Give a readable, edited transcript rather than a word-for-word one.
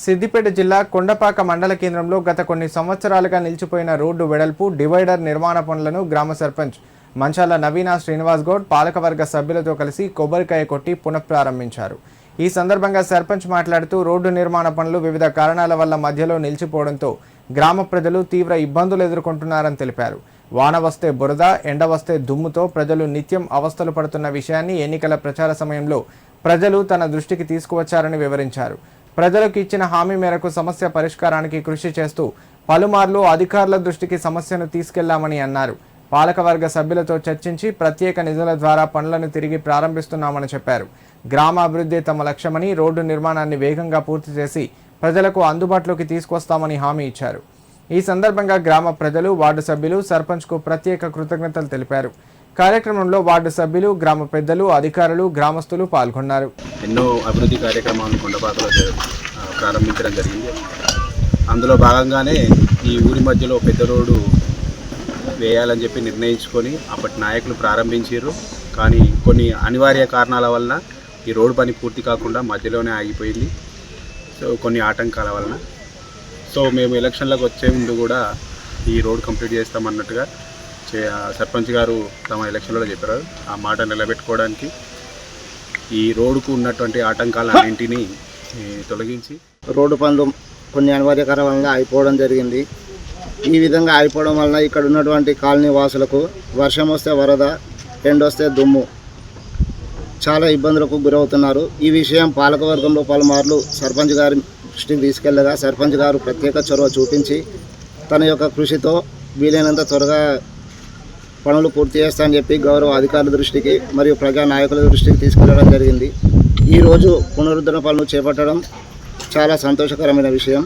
సిద్దిపేట జిల్లా కొండపాక మండల కేంద్రంలో గత కొన్ని సంవత్సరాలుగా నిలిచిపోయిన రోడ్డు వెడల్పు డివైడర్ నిర్మాణ పనులను గ్రామ సర్పంచ్ మంచాల నవీన శ్రీనివాస్ గౌడ్ పాలకవర్గ సభ్యులతో కలిసి కొబ్బరికాయ కొట్టి పునఃప్రారంభించారు। ఈ సందర్భంగా సర్పంచ్ మాట్లాడుతూ రోడ్డు నిర్మాణ పనులు వివిధ కారణాల వల్ల మధ్యలో నిలిచిపోవడంతో గ్రామ ప్రజలు తీవ్ర ఇబ్బందులు ఎదుర్కొంటున్నారని తెలిపారు। వాన వస్తే బురద, ఎండ వస్తే దుమ్ముతో ప్రజలు నిత్యం అవస్థలు పడుతున్న విషయాన్ని ఎన్నికల ప్రచార సమయంలో ప్రజలు తన దృష్టికి తీసుకువచ్చారని వివరించారు। ప్రజలకు ఇచ్చిన హామీ మేరకు సమస్య పరిష్కారానికి కృషి చేస్తూ పలుమార్లు అధికారుల దృష్టికి సమస్యను తీసుకెళ్లామని అన్నారు। పాలకవర్గ సభ్యులతో చర్చించి ప్రత్యేక నిధుల ద్వారా పనులను తిరిగి ప్రారంభిస్తున్నామని చెప్పారు। గ్రామ అభివృద్ధి తమ లక్ష్యమని, రోడ్డు నిర్మాణాన్ని వేగంగా పూర్తి చేసి ప్రజలకు అందుబాటులోకి తీసుకొస్తామని హామీ ఇచ్చారు। ఈ సందర్భంగా గ్రామ ప్రజలు, వార్డు సభ్యులు సర్పంచ్కు ప్రత్యేక కృతజ్ఞతలు తెలిపారు। కార్యక్రమంలో వార్డు సభ్యులు, గ్రామ పెద్దలు, అధికారులు, గ్రామస్తులు పాల్గొన్నారు। ఎన్నో అభివృద్ధి కార్యక్రమాలను కొండపాకలో ప్రారంభించడం జరిగింది। అందులో భాగంగానే ఈ ఊరి మధ్యలో పెద్ద రోడ్డు వేయాలని చెప్పి నిర్ణయించుకొని అప్పటి నాయకులు ప్రారంభించారు। కానీ కొన్ని అనివార్య కారణాల వలన ఈ రోడ్డు పని పూర్తి కాకుండా మధ్యలోనే ఆగిపోయింది। సో కొన్ని ఆటంకాల వలన మేము ఎలక్షన్లకు వచ్చే ముందు కూడా ఈ రోడ్ కంప్లీట్ చేస్తామన్నట్టుగా సర్పంచ్ గారు తమ ఎలక్షన్లో చెప్పారు। ఆ మాట నిలబెట్టుకోవడానికి ఈ రోడ్డుకు ఉన్నటువంటి ఆటంకాలన్నింటినీ తొలగించి రోడ్డు పనులు కొన్ని అనివార్య కారణాల వల్ల అయిపోవడం జరిగింది। ఈ విధంగా అయిపోవడం వలన ఇక్కడ ఉన్నటువంటి కాలనీ వాసులకు వర్షం వస్తే వరద, ఎండొస్తే దుమ్ము, చాలా ఇబ్బందులకు గురవుతున్నారు। ఈ విషయం పాలకవర్గంలో పలుమార్లు సర్పంచ్ గారి దృష్టికి తీసుకెళ్లగా సర్పంచ్ గారు ప్రత్యేక చొరవ చూపించి తన యొక్క కృషితో వీలైనంత త్వరగా పనులు పూర్తి చేస్తానని చెప్పి గౌరవ అధికారుల దృష్టికి మరియు ప్రజా నాయకుల దృష్టికి తీసుకెళ్లడం జరిగింది। ఈరోజు పునరుద్ధరణ పనులు చేపట్టడం చాలా సంతోషకరమైన విషయం।